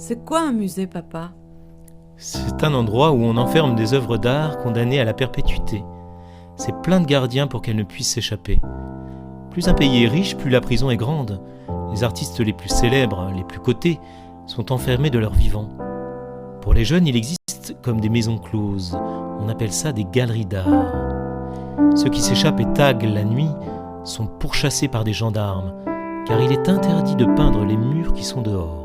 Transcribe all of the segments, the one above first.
C'est quoi un musée, papa? C'est un endroit où on enferme des œuvres d'art condamnées à la perpétuité. C'est plein de gardiens pour qu'elles ne puissent s'échapper. Plus un pays est riche, plus la prison est grande. Les artistes les plus célèbres, les plus cotés, sont enfermés de leur vivant. Pour les jeunes, il existe comme des maisons closes. On appelle ça des galeries d'art. Ceux qui s'échappent et taguent la nuit sont pourchassés par des gendarmes, car il est interdit de peindre les murs qui sont dehors.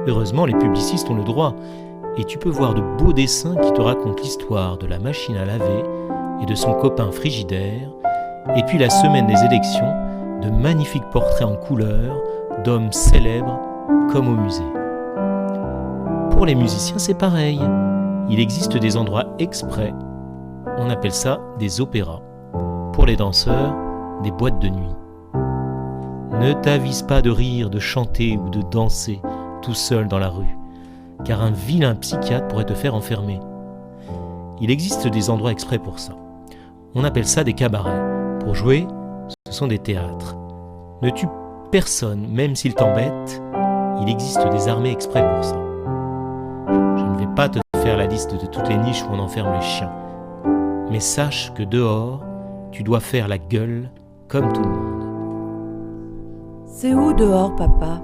Heureusement, les publicistes ont le droit, et tu peux voir de beaux dessins qui te racontent l'histoire de la machine à laver et de son copain frigidaire, et puis la semaine des élections, de magnifiques portraits en couleur d'hommes célèbres comme au musée. Pour les musiciens, c'est pareil. Il existe des endroits exprès, on appelle ça des opéras. Pour les danseurs, des boîtes de nuit. Ne t'avise pas de rire, de chanter ou de danser tout seul dans la rue, car un vilain psychiatre pourrait te faire enfermer. Il existe des endroits exprès pour ça. On appelle ça des cabarets. Pour jouer, ce sont des théâtres. Ne tue personne, même s'il t'embête, il existe des armées exprès pour ça. Je ne vais pas te faire la liste de toutes les niches où on enferme les chiens, mais sache que dehors, tu dois faire la gueule comme tout le monde. C'est où dehors, papa?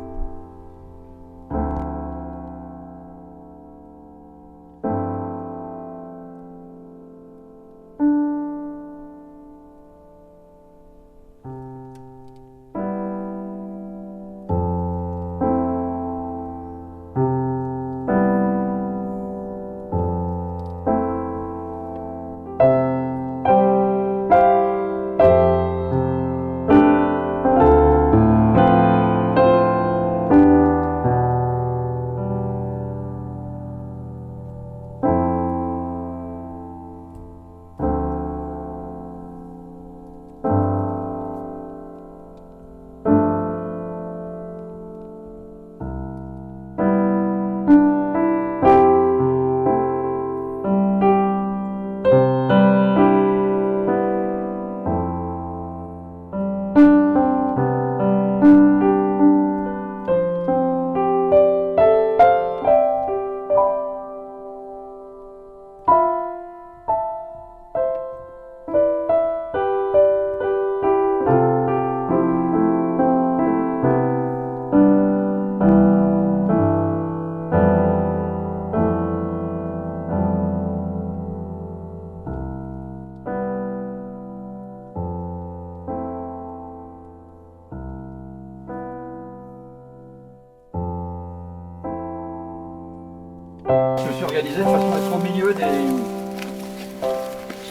Je me suis organisé de façon à être au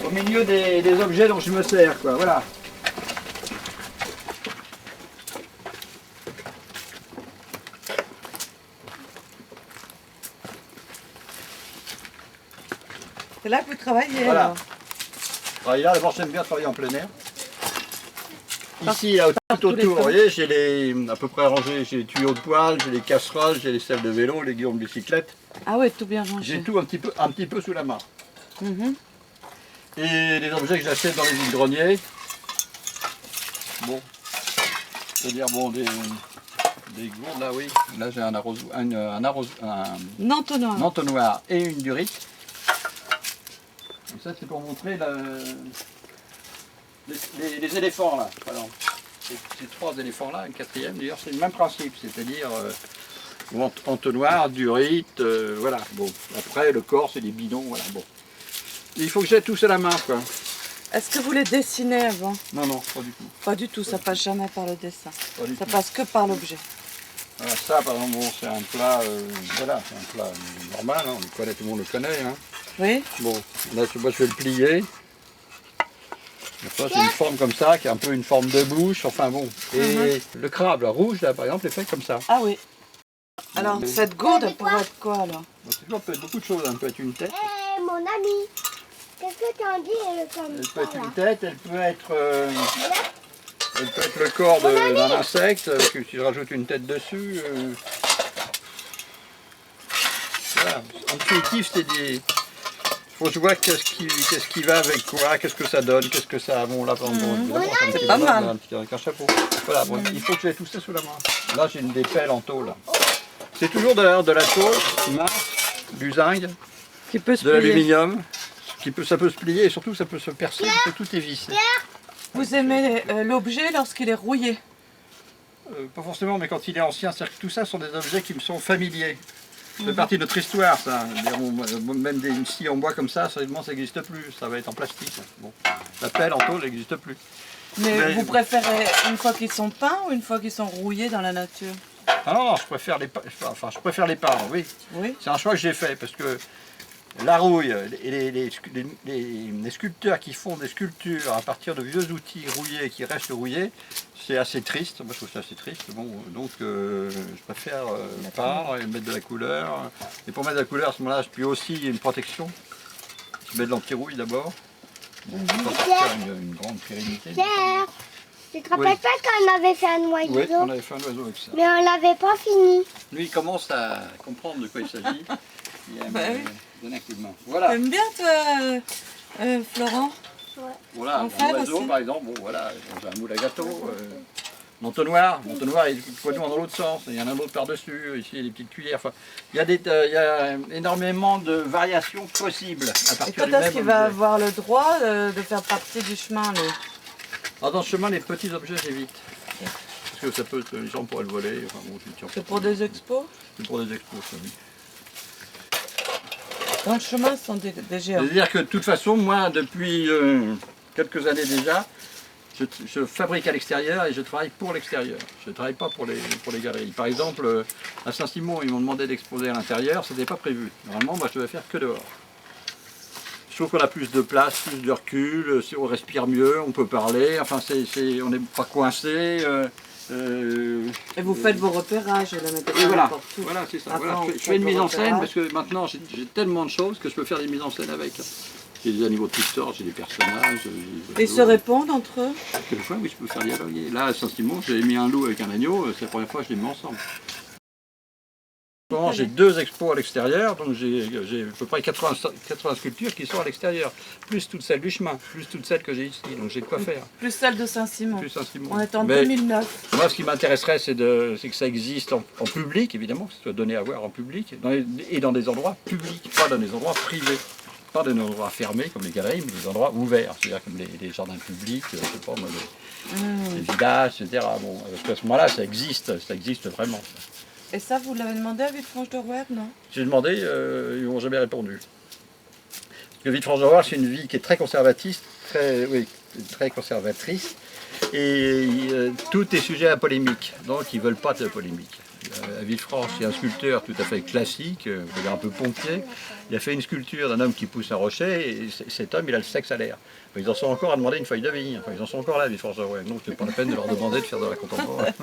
milieu des objets dont je me sers, quoi. Voilà. C'est là que vous travaillez, Voilà. alors. Là, d'abord, j'aime bien travailler en plein air. Ici, là, tout autour, vous voyez, j'ai à peu près rangé, j'ai les tuyaux de poêle, j'ai les casseroles, j'ai les selles de vélo, les guidons de bicyclette. Ah oui, tout bien rangé. J'ai tout un petit peu sous la main. Mhm. Et les objets que j'achète dans les vides-greniers, bon, c'est-à-dire bon, des gourdes, là oui, là j'ai un entonnoir et une durite. Et ça c'est pour montrer les éléphants là, par exemple. Ces trois éléphants là, un quatrième d'ailleurs, c'est le même principe, c'est-à-dire entonnoir, durite, voilà. Bon, après le corps c'est des bidons, voilà. Bon, il faut que j'ai tout ça à la main, quoi. Est-ce que vous les dessinez avant? Non, non, pas du tout. Pas du tout, ça passe jamais par le dessin. Pas du Ça tout. passe que par l'objet. Voilà, ça par exemple, bon, c'est un plat, voilà, c'est un plat normal, hein, on le connaît, tout le monde le connaît. Hein. Oui. Bon, là tu vois, je vais le plier. C'est une forme comme ça, qui est un peu une forme de bouche, enfin bon. Et le crabe, là, rouge, là, par exemple, est fait comme ça. Ah oui. Alors, cette gourde, elle pourrait être quoi, alors? Ça peut être beaucoup de choses, hein. Elle peut être une tête. Mon ami, qu'est-ce que tu en dis comme Elle ça, peut être là une tête, elle peut être le corps d'un insecte, si je rajoute une tête dessus. Voilà. En définitive, c'est des... Faut que je vois qu'est-ce qui va avec quoi, qu'est-ce que ça donne, qu'est-ce que ça... Bon, là, par exemple, C'est pas mal. avec un chapeau. Voilà, bon, il faut que j'ai tout ça sous la main. Là, j'ai des pelles en tôle. C'est toujours de la tôle mince, du zinc, Qui peut se de plier. l'aluminium. Ça peut se plier et surtout ça peut se percer parce que tout est vissé. Vous aimez l'objet lorsqu'il est rouillé? Pas forcément, mais quand il est ancien, c'est-à-dire que tout ça sont des objets qui me sont familiers. Ça fait partie de notre histoire, ça. Même une scie en bois comme ça, sérieusement, ça n'existe plus. Ça va être en plastique. Bon. La pelle en tôle n'existe plus. Mais vous préférez une fois qu'ils sont peints ou une fois qu'ils sont rouillés dans la nature? Ah non, je préfère les peindre, oui. Oui. C'est un choix que j'ai fait parce que la rouille et les sculpteurs qui font des sculptures à partir de vieux outils rouillés qui restent rouillés, c'est assez triste. Moi je trouve ça assez triste. Bon, donc je préfère peindre et mettre de la couleur. Et pour mettre de la couleur à ce moment-là, je puis aussi une protection. Je mets de l'anti-rouille d'abord. Bon, pour faire une grande pérennité. Pierre, tu te rappelles Oui. pas qu'on avait fait un oiseau? Oui, on avait fait un oiseau avec ça. Mais on l'avait pas fini. Lui il commence à comprendre de quoi il s'agit. Il aime Bah oui. donner un coup de main. Voilà. T'aimes bien toi, Florent? Voilà, En un faire oiseau aussi. par exemple, bon voilà, j'ai un moule à gâteau, l'entonnoir est complètement dans l'autre sens, il y en a un autre par-dessus, ici il y a des petites cuillères, enfin, il y a énormément de variations possibles à Et partir quand du est-ce même qu'il va objet. avoir le droit de faire partie du chemin, lui? Alors dans ce chemin, les petits objets j'évite, parce que ça peut, les gens pourraient le voler, enfin bon, je ne tiens pas. C'est pour des expos? C'est pour des expos, ça, oui. Dans le chemin, ce sont des géants. C'est-à-dire que de toute façon, moi, depuis quelques années déjà, je fabrique à l'extérieur et je travaille pour l'extérieur. Je ne travaille pas pour les galeries. Par exemple, à Saint-Simon, ils m'ont demandé d'exposer à l'intérieur, ce n'était pas prévu. Normalement, moi, je devais faire que dehors. Je trouve qu'on a plus de place, plus de recul, on respire mieux, on peut parler, enfin, on n'est pas coincé. Et vous faites vos repérages, vous la mettez Et pas voilà, n'importe où. voilà c'est ça. Avant, Voilà. vous Je fais faites une vos mise en scène repérages. parce que maintenant j'ai tellement de choses que je peux faire des mises en scène avec. J'ai des animaux de toutes sortes, j'ai des personnages. Et ils se répondent entre eux? Quelquefois, oui, je peux faire dialoguer. Là, à Saint-Simon, j'ai mis un loup avec un agneau, c'est la première fois que je les mets ensemble. J'ai 2 expos à l'extérieur, donc j'ai à peu près 80 sculptures qui sont à l'extérieur, plus toutes celles du chemin, plus toutes celles que j'ai ici, donc j'ai de quoi faire. Plus celle de Saint-Simon. Plus Saint-Simon. On est en Mais 2009. moi, ce qui m'intéresserait, c'est que ça existe en public, évidemment, que ce soit donné à voir en public, et dans des endroits publics, pas dans des endroits privés. Pas des endroits fermés comme les galeries, mais des endroits ouverts, c'est-à-dire comme les jardins publics, je sais pas, moi, les villages, etc. Bon, parce qu'à ce moment-là, ça existe vraiment. Et ça, vous l'avez demandé à Villefranche-de-Rouergue, non? J'ai demandé, ils m'ont jamais répondu. Parce que Villefranche-de-Rouergue, c'est une ville qui est très conservatrice, très conservatrice, et tout est sujet à polémique, donc ils ne veulent pas de polémique. À Villefranche, il y a un sculpteur tout à fait classique, un peu pompier. Il a fait une sculpture d'un homme qui pousse un rocher, et cet homme, il a le sexe à l'air. Ils en sont encore à demander une feuille de vigne, enfin, ils en sont encore là à Villefranche-de-Rouergue, donc c'est pas la peine de leur demander de faire de la contemporaine.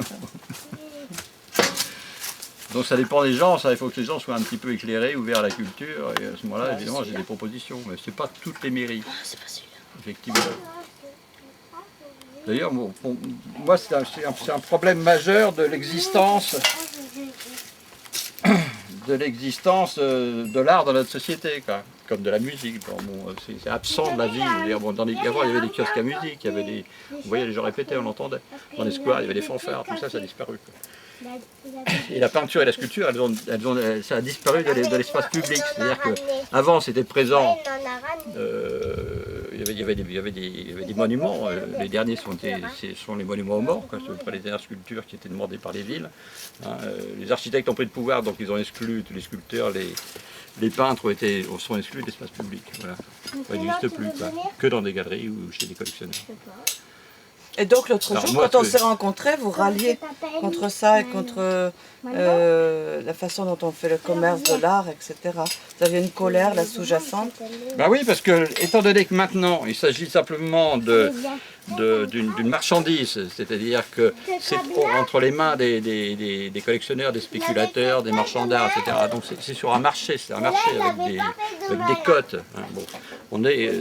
Donc ça dépend des gens, il faut que les gens soient un petit peu éclairés, ouverts à la culture, et à ce moment-là, évidemment, j'ai des propositions, mais ce n'est pas toutes les mairies, effectivement. D'ailleurs, moi, c'est un problème majeur de l'existence de l'art dans notre société, quoi. Comme de la musique. Bon, c'est absent de la vie. Bon, avant, il y avait des kiosques à musique, vous voyez, les gens répétaient, on l'entendait. Dans les squares, il y avait des fanfares, tout ça, ça a disparu, quoi. Et la peinture et la sculpture, ça a disparu de l'espace public. C'est-à-dire qu'avant, c'était présent. Il y avait des monuments. Les derniers sont les monuments aux morts. Ce sont les dernières sculptures qui étaient demandées par les villes. Les architectes ont pris le pouvoir, donc ils ont exclu tous les sculpteurs. Les peintres sont exclus de l'espace public. Voilà. Ça n'existe plus, quoi. Que dans des galeries ou chez des collectionneurs. Et donc l'autre Alors, jour, moi, quand on ce que- s'est rencontrés, vous ralliez contre ça et contre la façon dont on fait le commerce de l'art, etc. Vous aviez une colère là sous-jacente. Ben oui, parce que, étant donné que maintenant, il s'agit simplement d'une marchandise, c'est-à-dire que c'est entre les mains des collectionneurs, des spéculateurs, des marchands d'art, etc. Donc c'est sur un marché, c'est un marché avec des cotes. Hein. Bon, on est,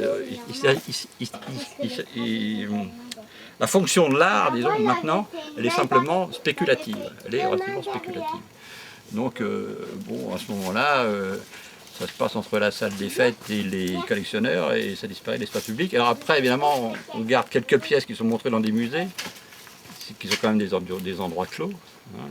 la fonction de l'art, disons, maintenant, elle est simplement spéculative. Elle est relativement spéculative. Donc, bon, à ce moment-là, ça se passe entre la salle des fêtes et les collectionneurs et ça disparaît de l'espace public. Alors après, évidemment, on garde quelques pièces qui sont montrées dans des musées. qui sont quand même des endroits clos. Hein,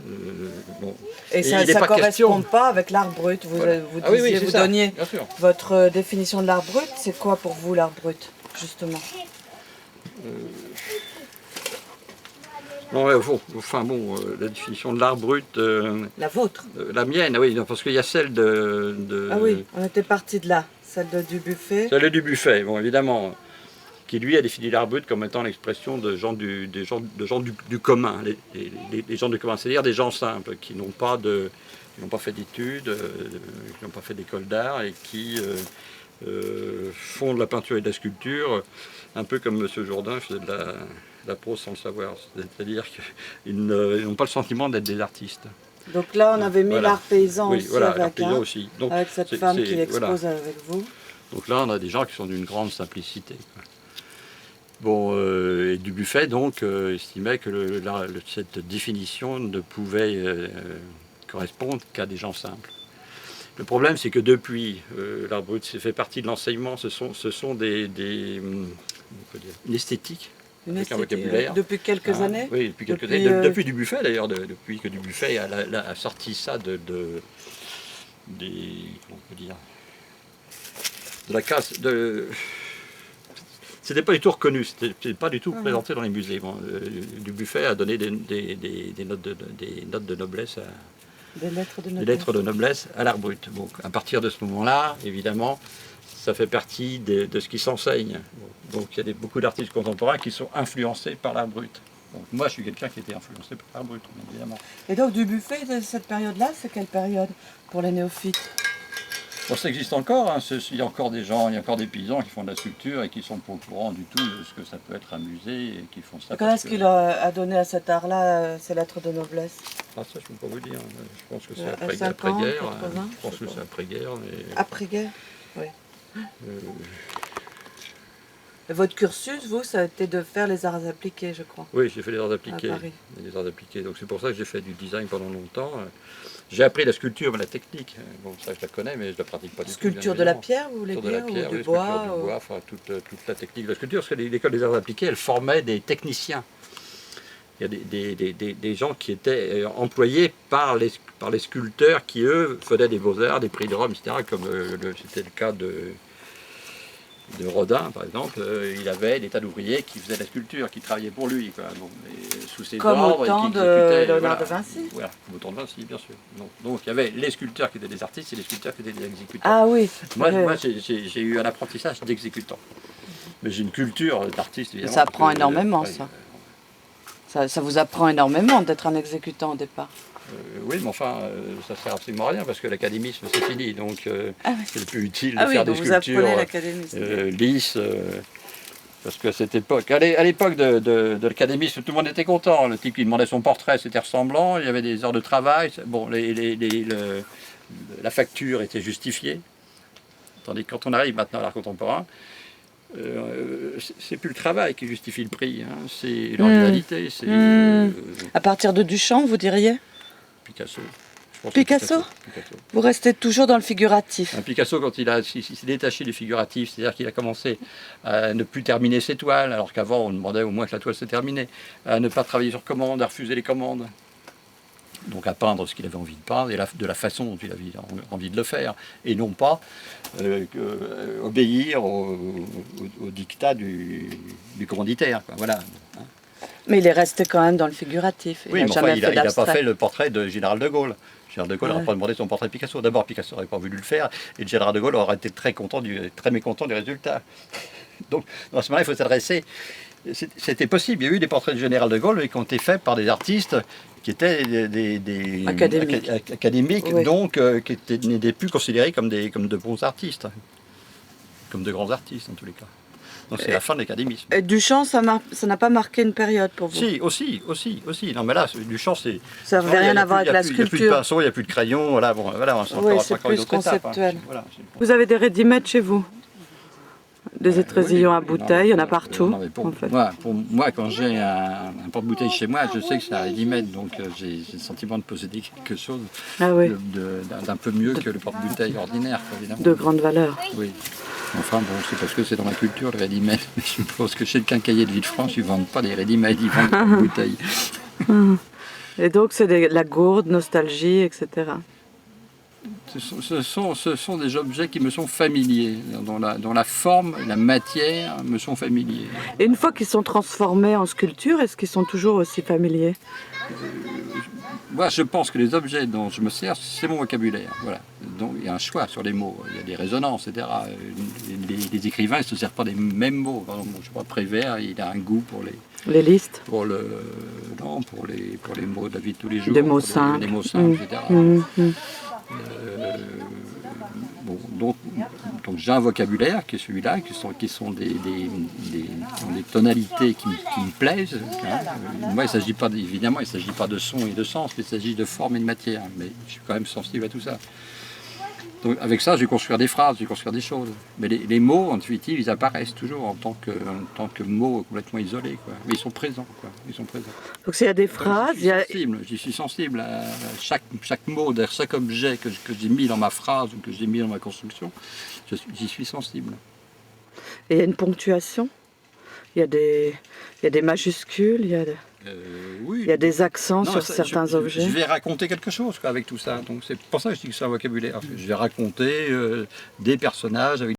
bon. Et ça il n'est ne pas correspond question. pas avec l'art brut. Vous, Voilà. vous, Ah oui, disiez, c'est vous ça, donniez bien sûr. votre définition de l'art brut. C'est quoi pour vous l'art brut, justement? Non, ouais, enfin bon, la définition de l'art brut, La vôtre. la mienne, oui, non, parce qu'il y a celle de Ah oui, on était parti de là. Celle du buffet. celle du buffet, bon évidemment, qui lui a défini l'art brut comme étant l'expression de gens du commun, les gens du commun, c'est-à-dire des gens simples qui n'ont pas fait d'études, qui n'ont pas fait d'école d'art et qui font de la peinture et de la sculpture, un peu comme M. Jourdain faisait de la prose sans le savoir, c'est-à-dire qu'ils n'ont pas le sentiment d'être des artistes. Donc là, on avait mis Voilà. l'art paysan Oui, aussi, voilà, avec, l'art paysan aussi. Donc, avec cette c'est- femme c'est- qui voilà. expose avec vous. Donc là, on a des gens qui sont d'une grande simplicité, quoi. Bon, et Dubuffet, donc, estimait que cette définition ne pouvait correspondre qu'à des gens simples. Le problème, c'est que depuis, l'art brut fait partie de l'enseignement, ce sont on peut dire, une esthétique, Une avec un esthétique, vocabulaire. depuis quelques Hein, années. oui, depuis quelques Depuis, années. Depuis Dubuffet, d'ailleurs, depuis que Dubuffet a sorti ça comment on peut dire, de la classe, c'était pas du tout reconnu, c'était pas du tout présenté dans les musées. Bon, Dubuffet a donné des notes de noblesse, Des lettres de des noblesse. lettres de noblesse à l'art brut. Donc, à partir de ce moment-là, évidemment, ça fait partie de ce qui s'enseigne. Bon, donc il y a beaucoup d'artistes contemporains qui sont influencés par l'art brut. Donc, moi, je suis quelqu'un qui a été influencé par l'art brut, évidemment. Et donc du buffet de cette période-là, c'est quelle période pour les néophytes? Bon, ça existe encore, hein. Il y a encore des gens, il y a encore des paysans qui font de la sculpture et qui sont pas au courant du tout de ce que ça peut être un musée et qui font ça. Quand est-ce qu'il a donné à cet art-là ces lettres de noblesse? Ah, ça, je ne peux pas vous dire. Je pense que c'est À après-guerre. 50, Après 80, je pense que c'est après-guerre. Mais, Après-guerre? Oui. euh, Et votre cursus, vous, ça a été de faire les arts appliqués, je crois. oui, j'ai fait les arts appliqués. À Paris. Les arts appliqués. Donc c'est pour ça que j'ai fait du design pendant longtemps. J'ai appris la sculpture, mais la technique. Bon, ça je la connais, mais je ne la pratique pas du tout. Sculpture bien de la évidemment. pierre, vous voulez Sculpture de la dire, pierre, ou du oui, bois sculpture du ou- bois, enfin toute la technique de la sculpture. Parce que l'école des arts appliqués, elle formait des techniciens. Il y a des gens qui étaient employés par les sculpteurs qui, eux, faisaient des beaux-arts, des prix de Rome, etc. Comme c'était le cas de Rodin, par exemple. Il avait des tas d'ouvriers qui faisaient la sculpture, qui travaillaient pour lui, quoi. Bon, et sous ses Comme ordres, au et temps qui de exécutaient, Léonard de Vinci. Voilà, comme au temps de Vinci, bien sûr. Donc il y avait les sculpteurs qui étaient des artistes et les sculpteurs qui étaient des exécutants. Ah oui. Moi, Ouais. j'ai eu un apprentissage d'exécutant. Mais j'ai une culture d'artiste, évidemment. Ça apprend parce que, énormément, ouais, ça vous apprend énormément d'être un exécutant au départ. Oui, mais enfin, ça sert absolument à rien parce que l'académisme c'est fini, donc Ah oui. c'est plus utile de Ah oui, faire donc des vous apprenez sculptures l'académie. lisses. Parce que à cette époque, à l'époque de l'académisme, tout le monde était content. Le type qui demandait son portrait, c'était ressemblant. Il y avait des heures de travail. Bon, la facture était justifiée. Tandis que quand on arrive maintenant à l'art contemporain, c'est plus le travail qui justifie le prix, hein, c'est l'originalité, c'est À partir de Duchamp, vous diriez? Picasso. Je pense que Picasso Picasso. Vous restez toujours dans le figuratif. Un Picasso, quand il s'est détaché du figuratif, c'est-à-dire qu'il a commencé à ne plus terminer ses toiles, alors qu'avant on demandait au moins que la toile se terminait, à ne pas travailler sur commande, à refuser les commandes, donc à peindre ce qu'il avait envie de peindre et de la façon dont il avait envie de le faire, et non pas obéir au diktat du commanditaire, quoi. Voilà. Mais il est resté quand même dans le figuratif. Oui, n'a mais jamais enfin, il fait n'a pas d'abstrait. fait le portrait de Général de Gaulle. Général de Gaulle n'aurait pas demandé son portrait de Picasso. D'abord, Picasso n'aurait pas voulu le faire, et le Général de Gaulle aurait été très mécontent du résultat. Donc, dans ce moment-là, il faut s'adresser. C'était possible. Il y a eu des portraits de Général de Gaulle qui ont été faits par des artistes qui étaient des académiques, Oui. donc qui n'étaient plus considérés comme de bons artistes, comme de grands artistes en tous les cas. Donc c'est la fin de l'académisme. Et Duchamp, ça n'a pas marqué une période pour vous? Si, aussi. Non, mais là, Duchamp, c'est... Ça n'avait rien à voir avec la Il n'y a plus de sculpture. pinceau, il n'y a plus de crayon, voilà, bon, voilà, on Oui, encore c'est encore une plus autre étape, hein. conceptuel. Voilà, Vous avez des ready-made chez vous? Des étrésillons à oui, bouteilles, il y en a non, partout. non, mais pour moi, quand j'ai un porte-bouteille chez moi, je sais que c'est un ready-made, donc j'ai le sentiment de posséder quelque chose Ah oui, d'un peu mieux que le porte-bouteille ordinaire, quoi, évidemment. de grande valeur. Oui. Enfin bon, c'est parce que c'est dans ma culture le ready-made. Mais je pense que chez le quincaillier de Villefranche, ils ne vendent pas des ready-made, ils vendent des bouteilles. Et donc c'est la gourde, nostalgie, etc. Ce sont des objets qui me sont familiers, dans la forme, la matière, me sont familiers. Et une fois qu'ils sont transformés en sculpture, est-ce qu'ils sont toujours aussi familiers? Moi, je pense que les objets dont je me sers, c'est mon vocabulaire. Voilà. Donc, il y a un choix sur les mots, il y a des résonances, etc. Les écrivains ne se servent pas des mêmes mots. Par exemple, je sais pas, Prévert, il a un goût pour les listes, pour les mots de la vie de tous les jours, des mots simples, des mots simples, etc. Bon, donc j'ai un vocabulaire qui est celui-là, qui sont des tonalités qui me plaisent. Hein. Moi, évidemment, il ne s'agit pas de son et de sens, mais il s'agit de forme et de matière. Mais je suis quand même sensible à tout ça. Donc avec ça, je vais construire des phrases, je vais construire des choses. Mais les mots intuitifs, ils apparaissent toujours en tant que mots complètement isolés, quoi. Mais ils sont présents, quoi. Ils sont présents. Donc s'il y a des phrases, J'y suis sensible à chaque mot, d'ailleurs chaque objet que j'ai mis dans ma phrase ou que j'ai mis dans ma construction, j'y suis sensible. Et il y a une ponctuation, il y a des majuscules, Oui. il y a des accents sur certains objets. Je vais raconter quelque chose, quoi, avec tout ça. Donc c'est pour ça que je dis que c'est un vocabulaire. Je vais raconter des personnages avec